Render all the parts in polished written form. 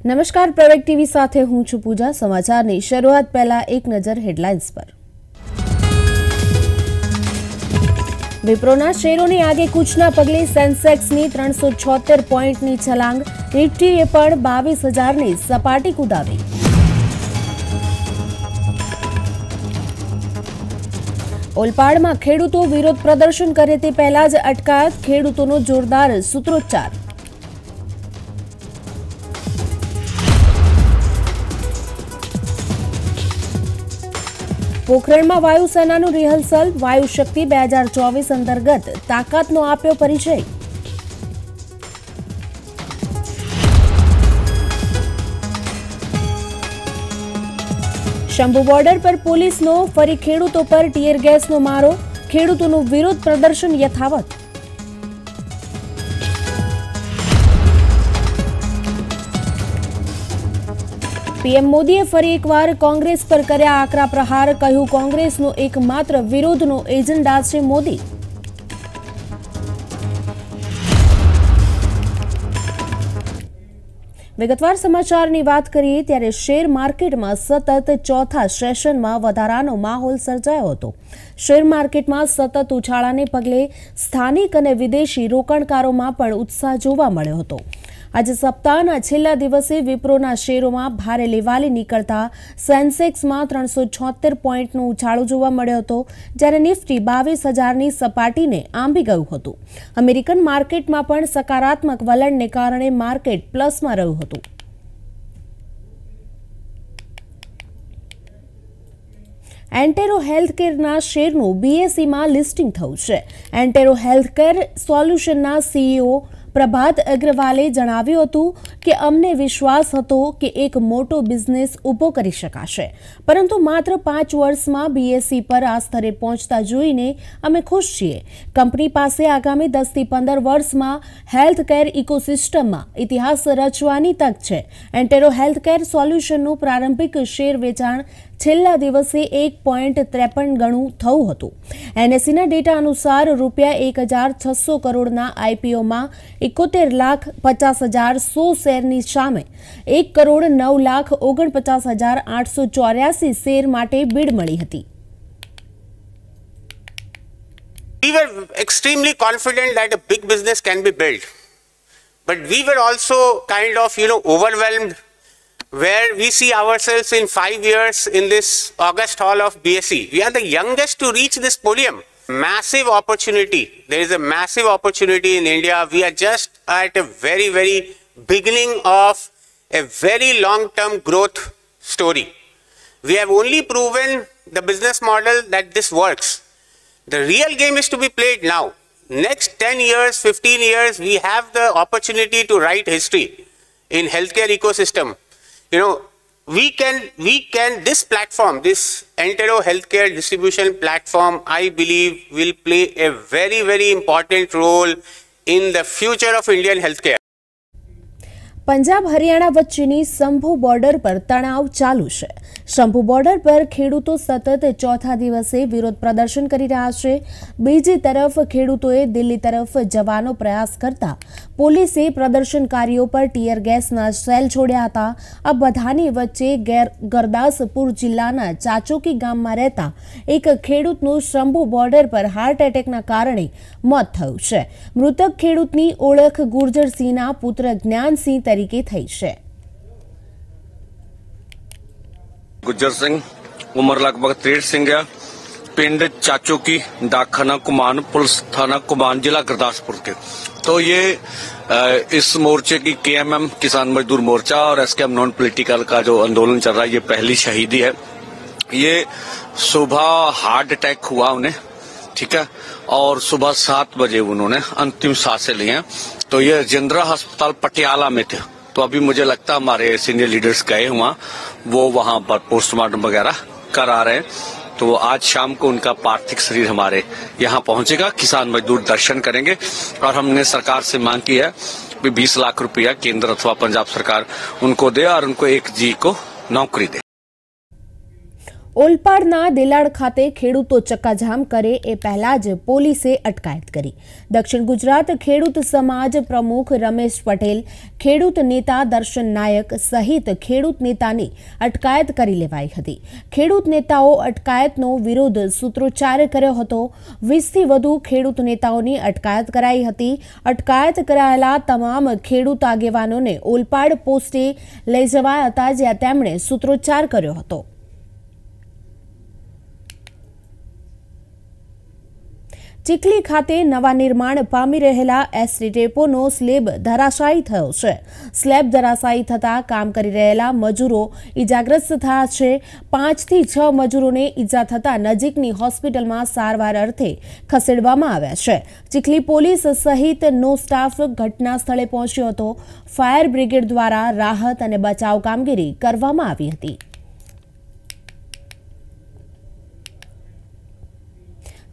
નમસ્કાર, product TV સાથે હું છું પૂજા। સમાચારની શરૂઆત પહેલા એક નજર હેડલાઇન્સ પર। વિપ્રોના શેરોની આગે કૂચના પગલે સેન્સેક્સની 376 પોઈન્ટની છલાંગ, નિફ્ટીએ પણ 22,000ની સપાટી કુદાવી। ઓલપાડમાં ખેડૂતો વિરોધ પ્રદર્શન કરે તે પહેલા જ અટકાયત, ખેડૂતોનો જોરદાર સૂત્રોચ્ચાર। પોખરણમાં વાયુસેનાનું રિહર્સલ, વાયુશક્તિ 2024 અંતર્ગત તાકાતનો આપ્યો પરિચય। શંભુ બોર્ડર પર પોલીસનો ફરી ખેડૂતો પર ટીયર ગેસનો મારો, ખેડૂતોનું વિરોધ પ્રદર્શન યથાવત। પીએમ મોદીએ ફરી એકવાર કોંગ્રેસ પર કર્યા આકરા પ્રહાર, કહ્યું કોંગ્રેસનો એકમાત્ર વિરોધનો એજન્ડા છે મોદી। વિગતવાર સમાચારની વાત કરીએ ત્યારે શેર માર્કેટમાં સતત ચોથા સેશનમાં વધારાનો માહોલ સર્જાયો હતો। શેર માર્કેટમાં સતત ઉછાળાને પગલે સ્થાનિક અને વિદેશી રોકાણકારોમાં પણ ઉત્સાહ જોવા મળ્યો હતો। આજે સપ્તાહના છેલ્લા દિવસે વિપ્રોના શેરોમાં ભારે લેવાલી નીકળતા સેન્સેક્સમાં 376 પોઈન્ટનો ઉછાળો જોવા મળ્યો હતો, જ્યારે નિફ્ટી 22,000ની સપાટીને આંબી ગયું હતું। અમેરિકન માર્કેટમાં પણ સકારાત્મક વલણને કારણે માર્કેટ પ્લસમાં રહ્યું હતું। એન્ટેરો હેલ્થકેરના શેરનું બીએસઈમાં લિસ્ટિંગ થયું છે। એન્ટેરો હેલ્થકેર સોલ્યુશનના સીઈઓ પ્રભાત અગ્રવાલે જણાવ્યું હતું કે અમને વિશ્વાસ હતો કે એક મોટો બિઝનેસ ઊભો કરી શકાશે, પરંતુ માત્ર 5 વર્ષમાં બીએસઈ પર આ સ્તરે પહોંચતા જોઈને અમે ખુશ છીએ। કંપની પાસે આગામી 10 થી 15 વર્ષમાં હેલ્થકેર ઇકોસિસ્ટમમાં ઇતિહાસ રચવાની તક છે। એન્ટેરો હેલ્થકેર સોલ્યુશનનું પ્રારંભિક શેર વેચાણ છેલ્લા દિવસે 1.53 ગણું થયું હતું। એનએસઈના ડેટા અનુસાર ₹1,600 કરોડના આઈપીઓમાં 71,50,100 શેરની સામે 1,09,49,884 શેર માટે બીડ મળી હતી। We were extremely confident that a big business can be built, but we were also kind of, overwhelmed where we see ourselves in 5 years in this August hall of BSE. We are the youngest to reach this podium. Massive opportunity. There is a massive opportunity in India. We are just at a very, very beginning of a very long-term growth story. We have only proven the business model that this works. The real game is to be played now. Next 10 years, 15 years, we have the opportunity to write history in healthcare ecosystem. This platform, this Entero Healthcare Distribution Platform, I believe will play a very, very important role in the future of Indian healthcare. Punjab Haryana વચ્ચેની Shambhu border પર તણાવ ચાલુ છે। Shambhu border પર ખેડૂતો સતત ચોથા દિવસે વિરોધ પ્રદર્શન કરી રહ્યા છે। બીજી તરફ ખેડૂતોએ દિલ્હી તરફ જવાનો પ્રયાસ કરતા પોલીસે પ્રદર્શનકારીઓ પર ટીયર ગેસના સેલ છોડ્યા હતા। આ બધાની વચ્ચે ગરદાસપુર જિલ્લાના ચાચોકી ગામમાં રહેતા એક ખેડૂતનું શંભુ બોર્ડર પર હાર્ટ એટેકના કારણે મોત થયું છે। મૃતક ખેડૂતની ઓળખ ગુર્જરસિંહના પુત્ર જ્ઞાનસિંહ તરીકે થઈ છે। गुज्जर सिंह, उम्र लगभग 63 सिंह है, पिंड चाचोकी, डाकखाना कुमान, पुलिस थाना कुमान, जिला गुरदासपुर के। तो ये इस मोर्चे की केएमएम किसान मजदूर मोर्चा और एसकेएम नॉन पॉलिटिकल का जो आंदोलन चल रहा है, ये पहली शहीदी है। ये सुबह हार्ट अटैक हुआ उन्हें, ठीक है, और सुबह 7 बजे उन्होंने अंतिम सांसें ली हैं। तो ये जिंद्रा अस्पताल पटियाला में थे। तो अभी मुझे लगता है हमारे सीनियर लीडर्स गए हुआ, वो वहां पर पोस्टमार्टम वगैरह करा रहे हैं। तो आज शाम को उनका पार्थिव शरीर हमारे यहाँ पहुंचेगा। किसान मजदूर दर्शन करेंगे और हमने सरकार से मांग की है कि 20 लाख रुपया केंद्र अथवा पंजाब सरकार उनको दे और उनको एक जी को नौकरी दे। ઓલપાડના દેલાડ ખાતે ખેડૂતો ચક્કાજામ કરે એ પહેલા જ પોલીસે અટકાયત કરી. દક્ષિણ ગુજરાત ખેડૂત સમાજ પ્રમુખ રમેશ પટેલ, ખેડૂત નેતા દર્શન નાયક સહિત ખેડૂત નેતાની અટકાયત કરી લેવાઈ હતી. ખેડૂત નેતાઓ અટકાયતનો વિરોધ સૂત્રોચ્ચાર કર્યો હતો. 20થી વધુ ખેડૂત નેતાઓની અટકાયત કરાઈ હતી. અટકાયત કરાયેલા તમામ ખેડૂત આગેવાનોને ઓલપાડ પોસ્ટે લઈ જવાયા હતા, જ્યાં તેમણે સૂત્રોચ્ચાર કર્યો હતો. ચીખલી ખાતે નવા નિર્માણ પામી રહેલા એસટી ડેપોનો સ્લેબ ધરાશાયી થયો છે. સ્લેબ ધરાશાયી થતા કામ કરી રહેલા મજૂરો ઇજાગ્રસ્ત થયા છે. 5 થી 6 મજૂરોને ઇજા થતા નજીકની હોસ્પિટલમાં સારવાર અર્થે ખસેડવામાં આવ્યા છે. ચીખલી પોલીસ સહિતનો સ્ટાફ ઘટના સ્થળે પહોંચ્યો હતો. ફાયર બ્રિગેડ દ્વારા રાહત અને બચાવ કામગીરી કરવામાં આવી હતી.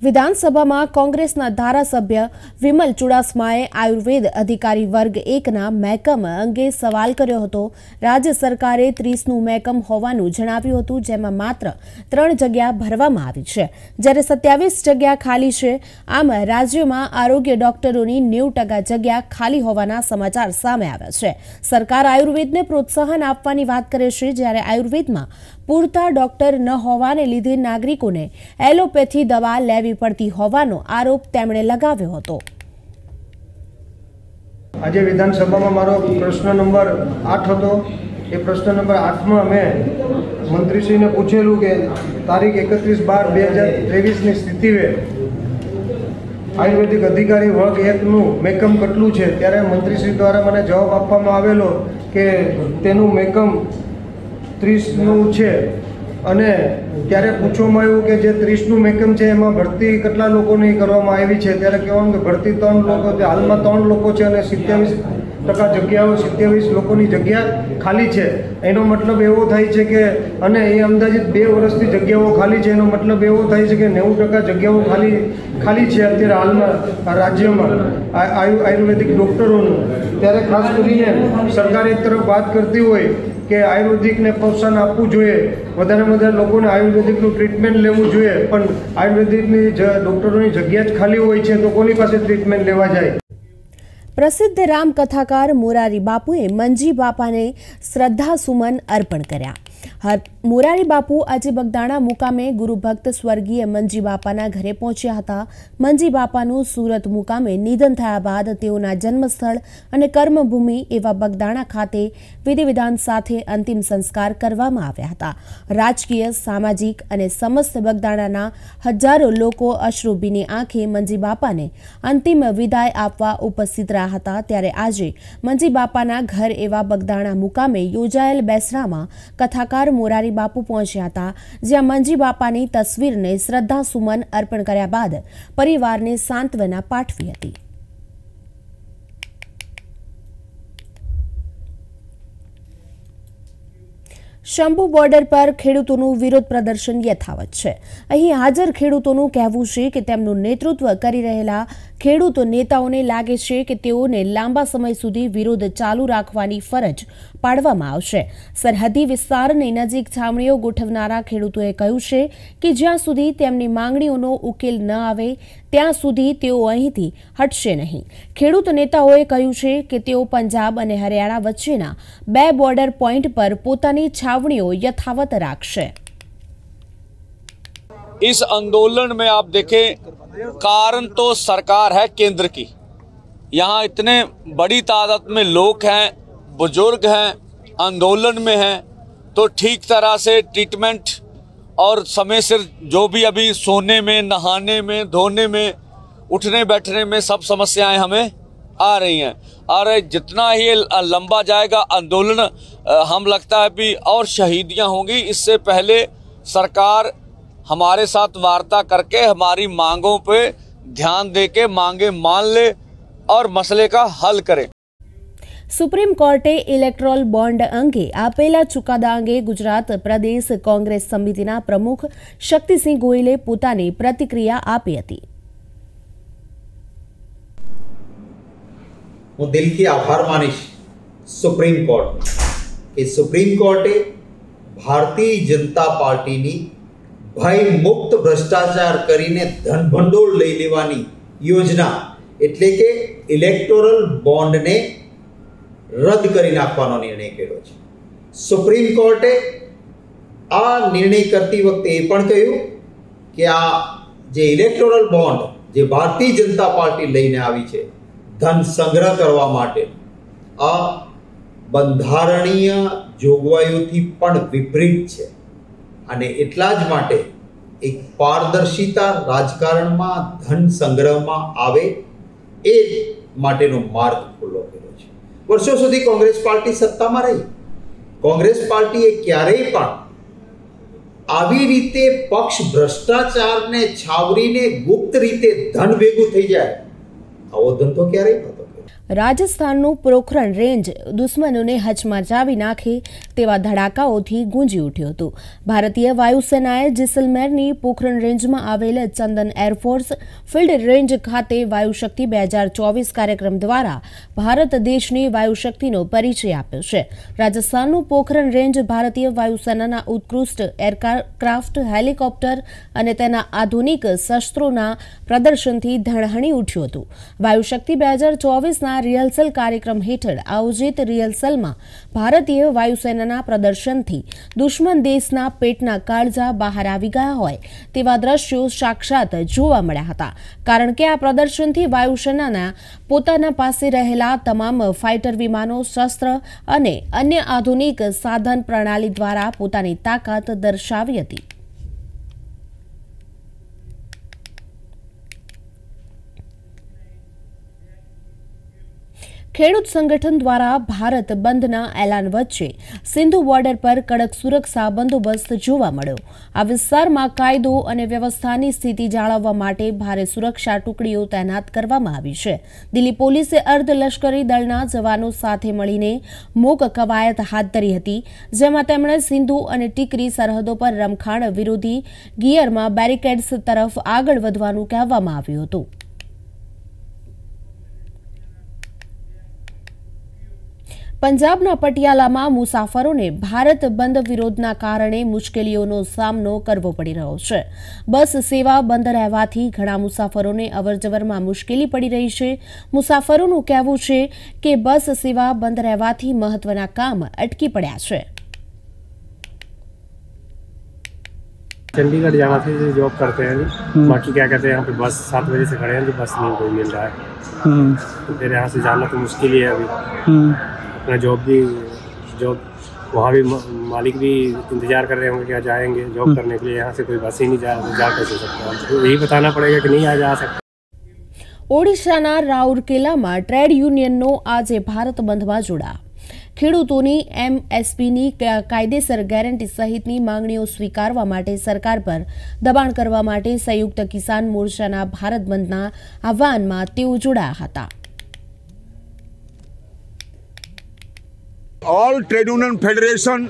વિધાનસભામાં કોંગ્રેસના ધારાસભ્ય વિમલ ચુડાસમાએ આયુર્વેદ અધિકારી વર્ગ 1ના મહેકમ અંગે સવાલ કર્યો હતો. રાજ્ય સરકારે 30નું મહેકમ હોવાનું જણાવ્યું હતું, જેમાં માત્ર 3 જગ્યા ભરવામાં આવી છે, જ્યારે 27 જગ્યા ખાલી છે. આમ રાજ્યમાં આરોગ્ય ડોક્ટરોની 90% જગ્યા ખાલી હોવાના સમાચાર સામે આવ્યા છે. સરકાર આયુર્વેદને પ્રોત્સાહન આપવાની વાત કરે છે, જ્યારે આયુર્વેદમાં પૂરતા ડોક્ટર ન હોવાને લીધે નાગરિકોને એલોપેથી દવા લેવી પડતી હોવાનો આરોપ તેમણે લગાવ્યો હતો. આજે વિધાનસભામાં મારો પ્રશ્ન નંબર 8 હતો. એ પ્રશ્ન નંબર 8માં મેં મંત્રીશ્રીને પૂછેલું કે તારીખ 31/12/2023ની સ્થિતિએ આયુર્વેદિક અધિકારી વર્ગ 1નું મહેકમ કેટલું છે, ત્યારે મંત્રીશ્રી દ્વારા મને જવાબ આપવામાં આવેલો કે તેનું મહેકમ 30નું છે. અને ત્યારે પૂછવામાં આવ્યું કે જે 30નું મહેકમ છે એમાં ભરતી કેટલા લોકોની કરવામાં આવી છે, ત્યારે કહેવાનું કે ભરતી 3 લોકો છે, હાલમાં 3 લોકો છે અને 27% જગ્યાઓ 27 લોકોની જગ્યા ખાલી છે. એનો મતલબ એવો થાય છે કે અને એ અંદાજિત 2 વર્ષથી જગ્યાઓ ખાલી છે. એનો મતલબ એવો થાય છે કે 90% જગ્યાઓ ખાલી છે અત્યારે હાલમાં રાજ્યમાં આયુર્વેદિક ડૉક્ટરોનું. ત્યારે ખાસ કરીને સરકાર એક તરફ વાત કરતી હોય કે આયુર્વેદિકને પ્રોત્સાહન આપવું જોઈએ, વધારે લોકોને આયુર્વેદિકનું ટ્રીટમેન્ટ લેવું જોઈએ, પણ આયુર્વેદિકની ડૉક્ટરોની જગ્યા જ ખાલી હોય છે તો કોની પાસે ટ્રીટમેન્ટ લેવા જાય. પ્રસિદ્ધ રામકથાકાર મોરારી બાપુએ મંજી બાપાને શ્રદ્ધાસુમન અર્પણ કર્યા. મોરારી બાપુ આજે બગદાણા મુકામે ગુરુભક્ત સ્વર્ગીય મંજી બાપાના ઘરે પહોંચ્યા હતા. મંજી બાપાનું સુરત મુકામે નિધન થયા બાદ તેઓના જન્મસ્થળ અને કર્મભૂમિ એવા બગદાણા ખાતે વિધિવિધાન સાથે અંતિમ સંસ્કાર કરવામાં આવ્યા હતા. રાજકીય, સામાજિક અને સમસ્ત બગદાણાના હજારો લોકો અશ્રુભીની આંખે મંજી બાપાને અંતિમ વિદાય આપવા ઉપસ્થિત રહ્યા હતા. ત્યારે આજે મંજી બાપાના ઘર એવા બગદાણા મુકામે યોજાયેલ બેસણામાં કથાકાર મોરારી બાપુ પહોંચ્યા હતા, જ્યાં મંજી બાપાની તસવીરને શ્રદ્ધાસુમન અર્પણ કર્યા બાદ પરિવારને સાંત્વના પાઠવી હતી. શંભુ બોર્ડર પર ખેડૂતોનું વિરોધ પ્રદર્શન યથાવત છે. અહીં હાજર ખેડૂતોનું કહેવું છે કે તેમનું નેતૃત્વ કરી રહેલા ખેડૂત નેતાઓને લાગે છે કે તેઓને લાંબા સમય સુધી વિરોધ ચાલુ રાખવાની ફરજ પાડવામાં આવશે. સરહદી વિસ્તારની નજીક છાવણીઓ ગોઠવનારા ખેડૂતોએ કહ્યું છે કે જ્યાં સુધી તેમની માંગણીઓનો ઉકેલ ન આવે ત્યાં સુધી તેઓ અહીંથી હટશે નહીં. ખેડૂત નેતાઓએ કહ્યું છે કે તેઓ પંજાબ અને હરિયાણા વચ્ચેના 2 બોર્ડર પોઈન્ટ પર પોતાની छावनियों यथावत राखशे. इस आंदोलन में आप देखें, कारण तो सरकार है केंद्र की. यहाँ इतने बड़ी तादाद में लोग हैं, बुजुर्ग हैं, आंदोलन में हैं, तो ठीक तरह से ट्रीटमेंट और समय से जो भी अभी सोने में, नहाने में, धोने में, उठने बैठने में सब समस्याएं हमें आ रही हैं. और जितना ही लंबा जाएगा आंदोलन, हम लगता है भी और शहीदियां होंगी. इससे पहले सरकार हमारे साथ वार्ता करके हमारी मांगों पे ध्यान देके मांगे मान ले और मसले का हल करे. सुप्रीम कोर्टे इलेक्ट्रोल बॉन्ड अंगे आपेला चुकादा अंगे गुजरात प्रदेश कांग्रेस समितिना प्रमुख शक्तिसिंह गोयले पोतानी प्रतिक्रिया आपी हती. હું દિલથી આભાર માનીશ સુપ્રીમ કોર્ટ કે સુપ્રીમ કોર્ટે ભારતીય જનતા પાર્ટીની ભય મુક્ત ભ્રષ્ટાચાર કરીને ધન ભંડોળ લઈ લેવાની યોજના એટલે કે ઇલેક્ટોરલ બોન્ડને રદ કરી નાખવાનો નિર્ણય કર્યો છે. સુપ્રીમ કોર્ટે આ નિર્ણય કરતી વખતે એ પણ કહ્યું કે આ જે ઇલેક્ટોરલ બોન્ડ જે ભારતીય જનતા પાર્ટી લઈને આવી છે ધન સંગ્રહ કરવા માટે આ બંધારણીય જોગવાઈઓથી પણ વિપરીત છે અને એટલા જ માટે એક પારદર્શિતા રાજકારણમાં ધન સંગ્રહમાં આવે એ માટેનો માર્ગ ખુલ્લો કર્યો છે. વર્ષો સુધી કોંગ્રેસ પાર્ટી સત્તામાં રહી. કોંગ્રેસ પાર્ટીએ ક્યારેય પણ આવી રીતે પક્ષ ભ્રષ્ટાચારને છાવરીને ગુપ્ત રીતે ધન ભેગું થઈ જાય આવો ધંધો ક્યારેય નહોતો. રાજસ્થાનનું પોખરણ રેન્જ દુશ્મનોને હચમચાવી નાખે તેવા ધડાકાઓથી ગુંજી ઉઠ્યું હતું. ભારતીય વાયુસેનાએ જેસલમેરની પોખરણ રેન્જમાં આવેલ ચંદન એરફોર્સ ફિલ્ડ રેન્જ ખાતે વાયુશક્તિ 2024 કાર્યક્રમ દ્વારા ભારત દેશની વાયુશક્તિનો પરિચય આપ્યો છે. રાજસ્થાનનું પોખરણ રેન્જ ભારતીય વાયુસેનાના ઉત્કૃષ્ટ એરક્રાફ્ટ, હેલિકોપ્ટર અને તેના આધુનિક શસ્ત્રોના પ્રદર્શનથી ધણહણી ઉઠ્યું હતું. વાયુશક્તિ 2024ના રિહર્સલ કાર્યક્રમ હેઠળ આયોજિત રિહર્સલમાં ભારતીય વાયુસેનાના પ્રદર્શનથી દુશ્મન દેશના પેટના કાળજા બહાર આવી ગયા હોય તેવા દ્રશ્યો સાક્ષાત જોવા મળ્યા હતા. કારણ કે આ પ્રદર્શનથી વાયુસેનાના પોતાના પાસે રહેલા તમામ ફાઇટર વિમાનો, શસ્ત્ર અને અન્ય આધુનિક સાધન પ્રણાલી દ્વારા પોતાની તાકાત દર્શાવી હતી. ખેડૂત સંગઠન દ્વારા ભારત બંધના એલાન વચ્ચે સિંધુ બોર્ડર પર કડક સુરક્ષા બંદોબસ્ત જોવા મળ્યો. આ વિસ્તારમાં કાયદો અને વ્યવસ્થાની સ્થિતિ જાળવવા માટે ભારે સુરક્ષા ટુકડીઓ તૈનાત કરવામાં આવી છે. દિલ્હી પોલીસે અર્ધલશ્કરી દળના જવાનો સાથે મળીને મોક કવાયત હાથ ધરી હતી, જેમાં તેમણે સિંધુ અને ટીકરી સરહદો પર રમખાણ વિરોધી ગિયરમાં બેરિકેડ્સ તરફ આગળ વધવાનું કહેવામાં આવ્યું હતું. પંજાબના પટિયાલામાં મુસાફરોને ભારત બંધ વિરોધના કારણે મુશ્કેલીઓનો સામનો કરવો પડી રહ્યો છે. બસ સેવા બંધ રહેવાથી ઘણા મુસાફરોને અવરજવરમાં મુશ્કેલી પડી રહી છે. મુસાફરોનું કહેવું છે કે બસ સેવા બંધ રહેવાથી મહત્વના કામ અટકી પડ્યા છે. चंडीगढ़ जाना था, जॉब करते हैं बाकी क्या कहते हैं यहाँ पे बस 7 बजे से खड़े हैं तो बस नहीं कोई मिल रहा है. तो फिर यहाँ से जाना तो मुश्किल ही है अभी. अपना जॉब वहाँ भी मालिक भी इंतजार कर रहे होंगे कि जाएंगे जॉब करने के लिए, यहाँ से कोई बस ही नहीं जा कैसे सकते हैं. तो यही बताना पड़ेगा कि नहीं जा सकते. ઓડિશાના રાઉરકેલામાં ટ્રેડ યુનિયનનો આજે ભારત બંધમાં જોડા. ખેડૂતોની એમએસપીની કાયદેસર ગેરંટી સહિતની માંગણીઓ સ્વીકારવા માટે સરકાર પર દબાણ કરવા માટે સંયુક્ત કિસાન મોરચાના ભારત બંધના આહ્વાનમાં તેઓ જોડાયા હતા. All trade union federation,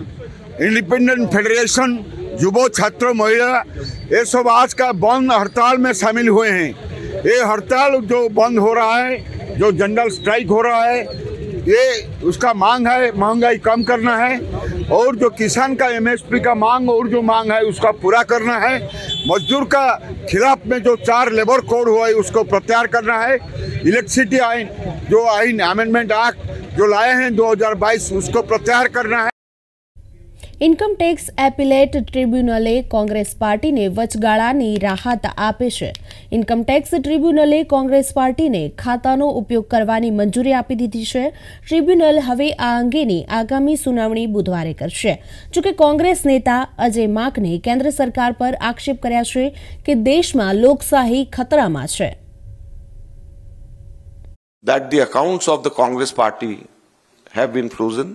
independent federation, युवा छात्र महिला ये सब आज का बंद हड़ताल में शामिल हुए हैं. ये हड़ताल जो बंद हो रहा है, जो जनरल स्ट्राइक हो रहा है, ये उसका मांग है महंगाई कम करना है और जो किसान का एमएसपी का मांग और जो मांग है उसका पूरा करना है. मजदूर का खिलाफ में जो 4 लेबर कोड हुआ है उसको प्रत्याहार करना है. इलेक्ट्रिसिटी आइन जो आइन अमेंडमेंट एक्ट जो लाए हैं 2022 उसको प्रत्याहार करना है. ઇન્કમ ટેક્સ એપિલેટ ટ્રિબ્યુનલે કોંગ્રેસ પાર્ટીને વચગાળાની રાહત આપે છે. ઇન્કમ ટેક્સ ટ્રિબ્યુનલે કોંગ્રેસ પાર્ટીને ખાતાનો ઉપયોગ કરવાની મંજૂરી આપી દીધી છે. ટ્રિબ્યુનલ હવે આ અંગેની આગામી સુનાવણી બુધવારે કરશે. જોકે કોંગ્રેસ નેતા અજય માકને કેન્દ્ર સરકાર પર આક્ષેપ કર્યા છે કે દેશમાં લોકશાહી ખતરામાં છે. That the accounts of the Congress party have been frozen.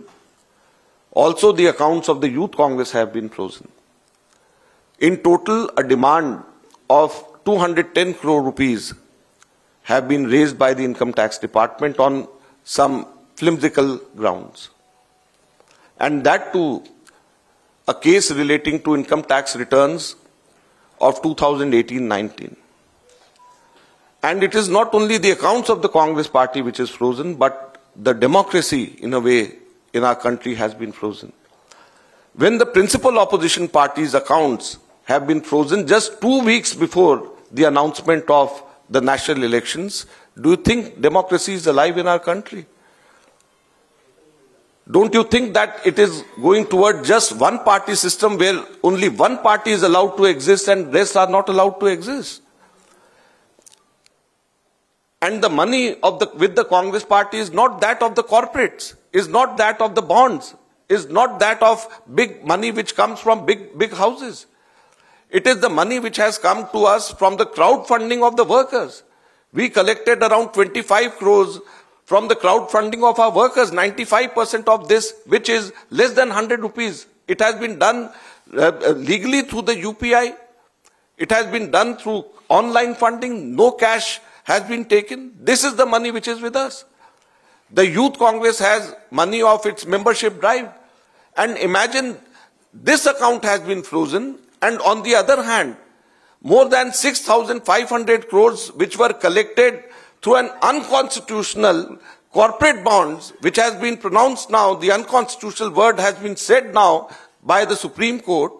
Also, the accounts of the Youth Congress have been frozen. In total, a demand of 210 crore rupees have been raised by the Income Tax Department on some flimsical grounds. And that too, a case relating to income tax returns of 2018-19. And it is not only the accounts of the Congress party which is frozen, but the democracy, in a way, in our country has been frozen. When the principal opposition party's accounts have been frozen just 2 weeks before the announcement of the national elections. Do you think democracy is alive in our country? Don't you think that it is going toward just one party system where only one party is allowed to exist and rest are not allowed to exist? And the money of with the Congress party is not that of the corporates, is not that of the bonds, is not that of big money which comes from big houses. It is the money which has come to us from the crowdfunding of the workers. We collected around 25 crores from the crowdfunding of our workers, 95% of this, which is less than 100 rupees. It has been done legally through the UPI. It has been done through online funding. No cash has been taken. This is the money which is with us. The Youth Congress has money of its membership drive. And imagine this account has been frozen. And on the other hand, more than 6,500 crores which were collected through an unconstitutional corporate bonds, which has been pronounced now, the unconstitutional word has been said now by the Supreme Court,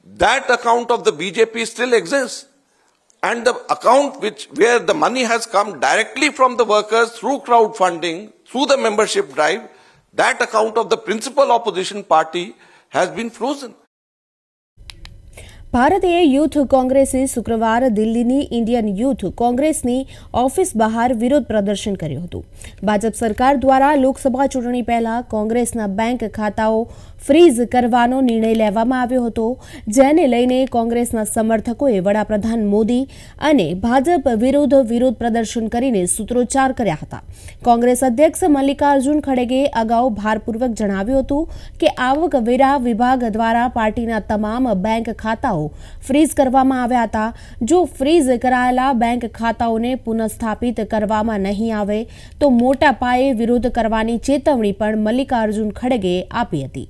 that account of the BJP still exists. And the account where the money has come directly from the workers through crowdfunding, through the membership drive, that account of the principal opposition party has been frozen. ભારતીય youth કોંગ્રેસે શુક્રવાર દિલ્હીની Indian youth કોંગ્રેસની office બહાર વિરોધ પ્રદર્શન કર્યું હતું. ભાજપ સરકાર દ્વારા લોકસભા ચૂંટણી પહેલા કોંગ્રેસના બેંક ખાતાઓ ફ્રીઝ કરવાનો નિર્ણય લેવામાં આવ્યો હતો, જેને લઈને કોંગ્રેસના સમર્થકોએ વડાપ્રધાન મોદી અને ભાજપ વિરુદ્ધ વિરોધ પ્રદર્શન કરીને સૂત્રોચ્ચાર કર્યા હતા. કોંગ્રેસ અધ્યક્ષ મલ્લિકાર્જુન ખડગે અગાઉ ભારપૂર્વક જણાવ્યું હતું કે આવકવેરા વિભાગ દ્વારા પાર્ટીના તમામ બેંક ખાતાઓ ફ્રીઝ કરવામાં આવ્યા હતા. જો ફ્રીઝ કરાયેલા બેંક ખાતાઓને પુનઃસ્થાપિત કરવામાં નહીં આવે તો મોટા પાયે વિરોધ કરવાની ચેતવણી પણ મલ્લિકાર્જુન ખડગે આપી હતી.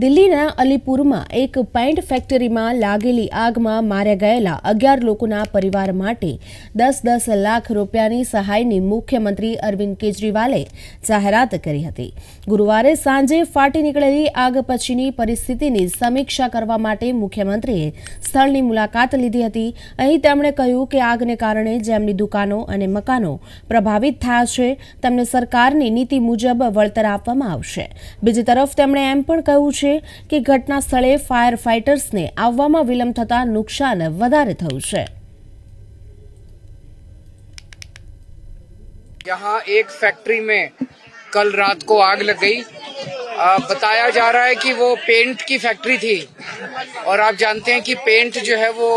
દિલ્હીના અલીપુરમાં એક પેઇન્ટ ફેક્ટરીમાં लागेली આગમાં માર્યા ગયેલા 11 લોકોના પરિવાર માટે 10-10 લાખ રૂપિયાની સહાયની મુખ્યમંત્રી અરવિંદ કેજરીવાલે જાહેરાત કરી હતી. ગુરુવારે સાંજે ફાટી નીકળેલી આગ પછીની પરિસ્થિતિની સમીક્ષા કરવા માટે મુખ્યમંત્રીએ સ્થળની મુલાકાત લીધી હતી. અહીં તેમણે કહ્યું કે આગને કારણે જેમની દુકાનો અને મકાનો પ્રભાવિત થયા છે તેમને સરકારની નીતિ મુજબ વળતર આપવામાં આવશે. બીજી તરફ તેમણે એમ પણ કહ્યું છે કે ઘટના સ્થળે ફાયર ફાઇટર્સને આવવામાં વિલંબ થતા નુકસાન વધારે થયું છે. यहाँ एक फैक्ट्री में कल रात को आग लग गई. बताया जा रहा है कि वो पेंट की फैक्ट्री थी और आप जानते हैं कि पेंट जो है वो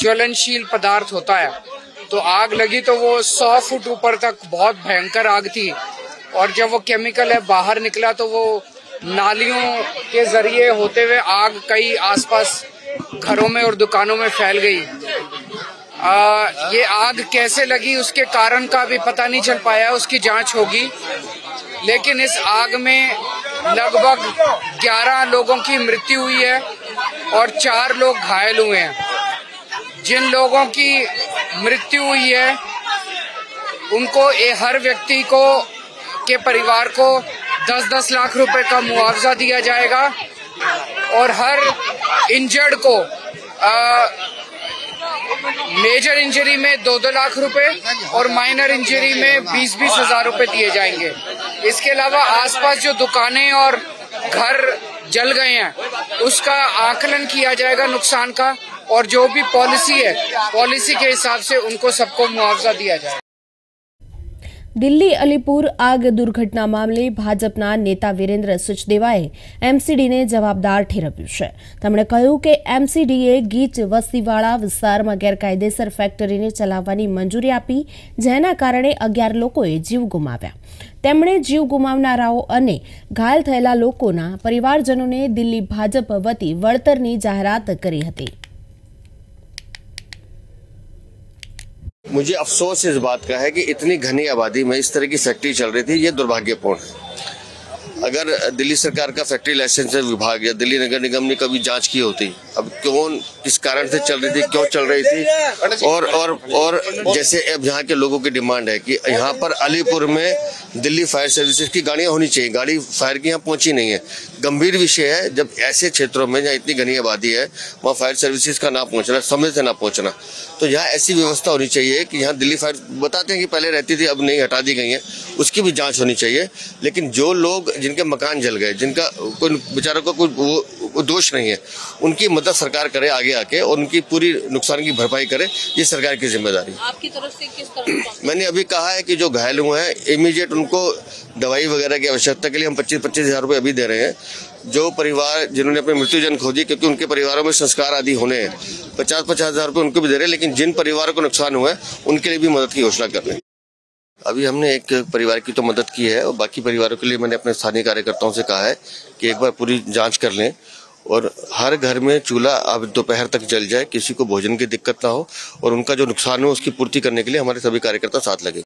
ज्वलनशील पदार्थ होता है. तो आग लगी तो वो 100 फुट ऊपर तक बहुत भयंकर आग थी और जब वो केमिकल है बाहर निकला तो वो नालियों के जरिए होते हुए आग कई आसपास घरों में और दुकानों में फैल गई. ये आग कैसे लगी उसके कारण का भी पता नहीं चल पाया, उसकी जांच होगी. लेकिन इस आग में लगभग 11 लोगों की मृत्यु हुई है और 4 लोग घायल हुए हैं. जिन लोगों की मृत्यु हुई है उनको हर व्यक्ति को के परिवार को 10-10 लाख रुपए का मुआवजा दिया जाएगा और हर इंजर्ड को मेजर इंजरी में 2-2 लाख रुपए और माइनर इंजरी में 20-20 हजार रुपए दिए जाएंगे. इसके अलावा आसपास जो दुकानें और घर जल गए हैं उसका आकलन किया जाएगा नुकसान का और जो भी पॉलिसी है पॉलिसी के हिसाब से उनको सबको मुआवजा दिया जाएगा. દિલ્હી અલીપુર આગ દુર્ઘટના મામલે ભાજપના નેતા વિરેન્દ્ર સચદેવાએ એમસીડીને જવાબદાર ઠેરવ્યું છે. તેમણે કહ્યું કે એમસીડીએ ગીચ વસ્તીવાળા વિસ્તારમાં ગેરકાયદેસર ફેક્ટરીને ચલાવવાની મંજૂરી આપી, જેના કારણે 11 લોકોએ જીવ ગુમાવ્યા. તેમણે જીવ ગુમાવનારાઓ અને ઘાયલ થયેલા લોકોના પરિવારજનોને દિલ્હી ભાજપ વતી વળતરની જાહેરાત કરી હતી. मुझे अफसोस इस बात का है कि इतनी घनी आबादी में इस तरह की फैक्ट्री चल रही थी, ये दुर्भाग्यपूर्ण है. अगर दिल्ली सरकार का फैक्ट्री लाइसेंस विभाग या दिल्ली नगर निगम ने कभी जांच की होती, अब कौन किस कारण से चल रही थी, क्यों चल रही थी, और जैसे अब यहाँ के लोगों की डिमांड है कि यहाँ पर अलीपुर में दिल्ली फायर सर्विसेज की गाड़ियां होनी चाहिए। गाड़ी फायर की यहाँ पहुंची नहीं है, गंभीर विषय है। जब ऐसे क्षेत्रों में जहाँ इतनी घनी आबादी है वहाँ फायर सर्विसेज का ना पहुंचना, समय से ना पहुंचना, तो यहाँ ऐसी व्यवस्था होनी चाहिए कि यहाँ दिल्ली फायर बताते हैं कि पहले रहती थी, अब नहीं, हटा दी गई है, उसकी भी जांच होनी चाहिए। लेकिन जो लोग जिनके मकान जल गए, जिनका कोई बेचारों का कोई दोष नहीं है, उनकी मदद सरकार करे आगे आके और उनकी पूरी नुकसान की भरपाई करे, ये सरकार की जिम्मेदारी। आपकी तरफ से किस तरह? मैंने अभी कहा है कि जो घायल हुए हैं इमीडिएट उनको दवाई वगैरह की आवश्यकता के लिए हम 25-25 हजार रुपए अभी दे रहे हैं। जो परिवार जिन्होंने अपनी मृत्युजन खो दी, क्योंकि उनके परिवारों में संस्कार आदि होने हैं, 50-50 हजार रुपए उनको भी दे रहे हैं। लेकिन जिन परिवारों को नुकसान हुआ है उनके लिए भी मदद की घोषणा कर रहे हैं। अभी हमने एक परिवार की तो मदद की है और बाकी परिवारों के लिए मैंने अपने स्थानीय कार्यकर्ताओं से कहा है कि एक बार पूरी जांच कर लें और हर घर में चूल्हा अब दोपहर तक जल जाए, किसी को भोजन की दिक्कत ना हो और उनका जो नुकसान हो उसकी पूर्ति करने के लिए हमारे सभी कार्यकर्ता साथ लगे।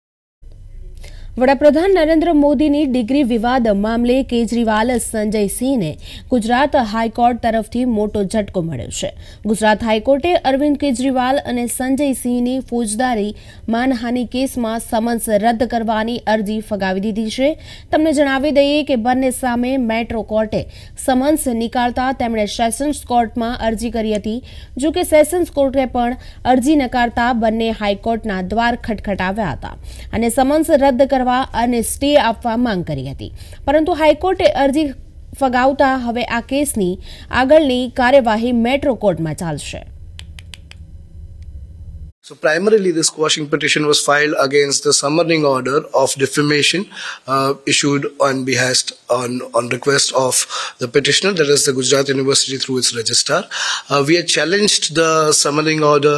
વડાપ્રધાન નરેન્દ્ર મોદીની ડિગ્રી વિવાદ મામલે કેજરીવાલ સંજય સિંહને ગુજરાત હાઈકોર્ટ તરફથી મોટો ઝટકો મળ્યો છે। ગુજરાત હાઈકોર્ટે અરવિંદ કેજરીવાલ અને સંજય સિંહની ફોજદારી માનહાનિ કેસમાં સમન્સ રદ કરવાની અરજી ફગાવી દીધી છે। તમને જણાવી દઈએ કે બંને સામે મેટ્રો કોર્ટે સમન્સ નીકાળતા તેમણે સેશન્સ કોર્ટમાં અરજી કરી હતી। જો કે સેશન્સ કોર્ટે પણ અરજી નકારતા બંને હાઈકોર્ટના દ્વાર ખટખટાવ્યા હતા અને સમન્સ રદ કરવા અને સ્ટે આપવા માંગ કરી હતી, પરંતુ હાઈકોર્ટે અરજી ફગાવતા હવે આ કેસની આગળની કાર્યવાહી મેટ્રો કોર્ટમાં ચાલશે। So primarily this quashing petition was filed against the summoning order of defamation issued on behest on request of the petitioner, that is the Gujarat University through its registrar. We had challenged the summoning order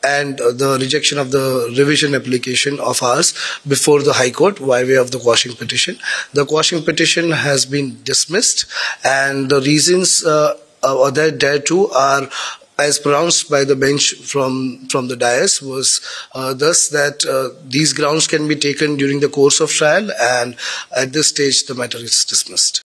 and the rejection of the revision application of ours before the High Court by way of the quashing petition. The quashing petition has been dismissed and the reasons thereto are as pronounced by the bench from the dais was thus that these grounds can be taken during the course of trial and at this stage the matter is dismissed.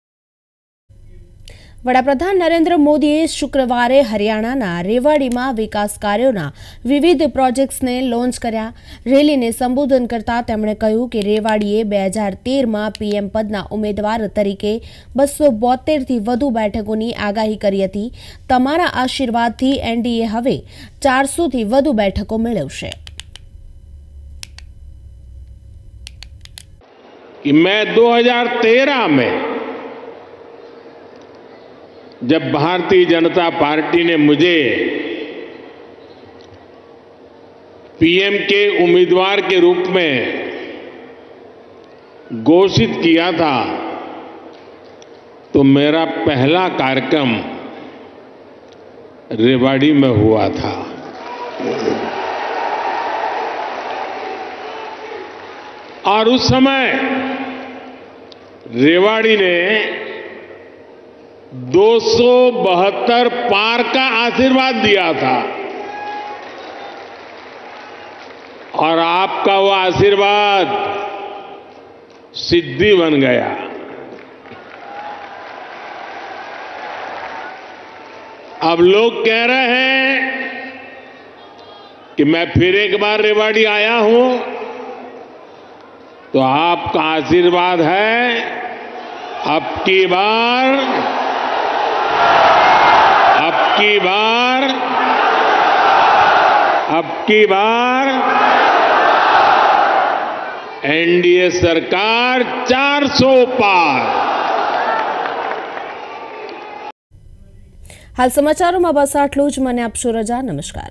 વડાપ્રધાન નરેન્દ્ર મોદીએ શુક્રવારે હરિયાણાના રેવાડીમાં વિકાસ કાર્યોના વિવિધ પ્રોજેક્ટ્સને launch કર્યા। રેલીને સંબોધન કરતા તેમણે કહ્યું કે રેવાડીએ 2013માં પીએમ પદના ઉમેદવાર તરીકે 272થી વધુ બેઠકોની આગાહી કરી હતી। તમારા આશીર્વાદથી એનડીએ હવે 400થી વધુ બેઠકો મેળવશે। मैं 2013 में जब भारतीय जनता पार्टी ने मुझे पीएम के उम्मीदवार के रूप में घोषित किया था तो मेरा पहला कार्यक्रम रेवाड़ी में हुआ था। और उस समय रेवाड़ी ने 272 पार का आशीर्वाद दिया था और आपका वो आशीर्वाद सिद्धि बन गया। अब लोग कह रहे हैं कि मैं फिर एक बार रेवाड़ी आया हूं, तो आपका आशीर्वाद है अब की बार एनडीए सरकार 400 पार। हाल समाचारों में बस आटलू ज। मने आपशो रजा। नमस्कार।